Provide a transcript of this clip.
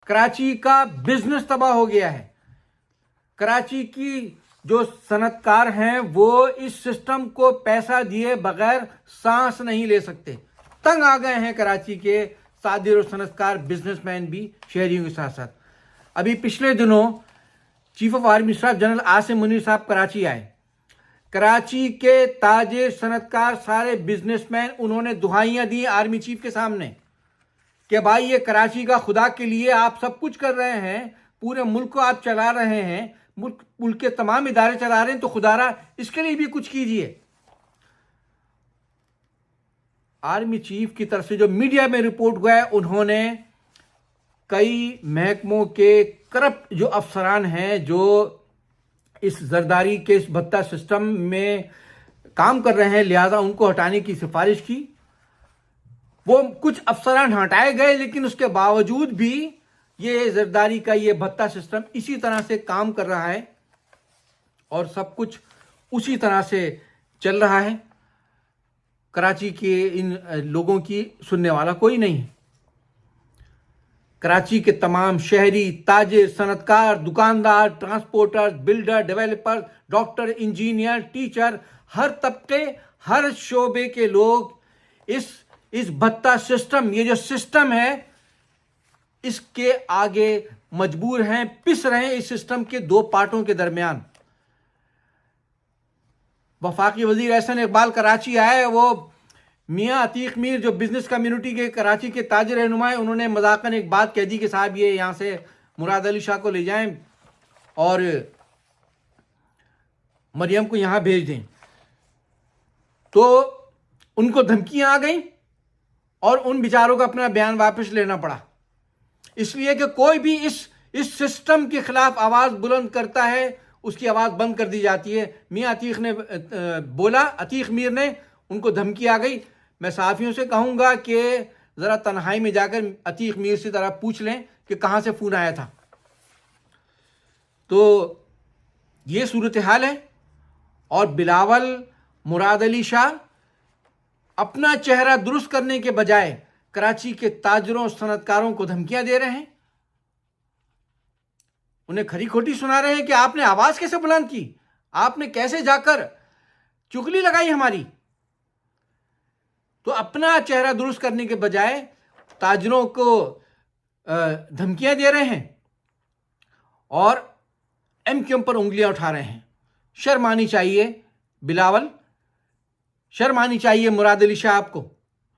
कराची का बिजनेस तबाह हो गया है। कराची की जो सनतकार हैं वो इस सिस्टम को पैसा दिए बगैर सांस नहीं ले सकते। तंग आ गए हैं कराची के सादिर और सनतकार बिजनेसमैन भी शहरियों के साथ साथ। अभी पिछले दिनों chief of army staff general Asim Munir साहब कराची आए। कराची के ताजिर सनतकार सारे बिजनेसमैन, उन्होंने दुहाइयां दी आर्मी चीफ के सामने कि भाई ये कराची का खुदा के लिए आप सब कुछ कर रहे हैं, पूरे मुल्क को आप चला रहे हैं, मुल्क के तमाम इदारे चला रहे हैं, तो खुदारा इसके लिए भी कुछ कीजिए। आर्मी चीफ की तरफ से जो मीडिया में रिपोर्ट हुआ है, उन्होंने कई महकमों के करप्ट जो अफसरान हैं जो इस जरदारी के इस भत्ता सिस्टम में काम कर रहे हैं, लिहाजा उनको हटाने की सिफारिश की। वो कुछ अफसरान हटाए गए, लेकिन उसके बावजूद भी ये जरदारी का ये भत्ता सिस्टम इसी तरह से काम कर रहा है और सब कुछ उसी तरह से चल रहा है। कराची के इन लोगों की सुनने वाला कोई नहीं है। कराची के तमाम शहरी, ताजिर, सनतकार, दुकानदार, transporter, builder, developer, doctor, engineer, teacher, हर तबके, हर शोबे के लोग इस भत्ता सिस्टम, ये जो सिस्टम है, इसके आगे मजबूर हैं, पिस रहे हैं इस सिस्टम के दो पार्टों के दरमियान। वफाकी वजीर एहसन इकबाल कराची आए, वो मियाँ अतीक मीर जो बिजनेस कम्युनिटी के कराची के ताजिर रहनुमा हैं, उन्होंने मजाकन एक बात कह दी कि साहब ये यहाँ से मुराद अली शाह को ले जाएं और मरियम को यहाँ भेज दें। तो उनको धमकियाँ आ गई और उन बेचारों को अपना बयान वापस लेना पड़ा, इसलिए कि कोई भी इस सिस्टम के खिलाफ आवाज़ बुलंद करता है, उसकी आवाज़ बंद कर दी जाती है। मियाँ अतीक ने बोला, अतीक मीर ने, उनको धमकी आ गई। मैं सहाफ़ियों से कहूँगा कि ज़रा तन्हाई में जाकर अतीक मीर से ज़रा पूछ लें कि कहाँ से फ़ोन आया था। तो ये सूरत हाल है और बिलावल, मुराद अली शाह अपना चेहरा दुरुस्त करने के बजाय कराची के ताजरों और सनतकारों को धमकियां दे रहे हैं, उन्हें खरी खोटी सुना रहे हैं कि आपने आवाज़ कैसे बुलंद की, आपने कैसे जाकर चुगली लगाई हमारी। तो अपना चेहरा दुरुस्त करने के बजाय ताजरों को धमकियां दे रहे हैं और एमक्यूएम पर उंगलियां उठा रहे हैं। शर्म आनी चाहिए बिलावल, शर्म आनी चाहिए मुराद अली शाह आपको।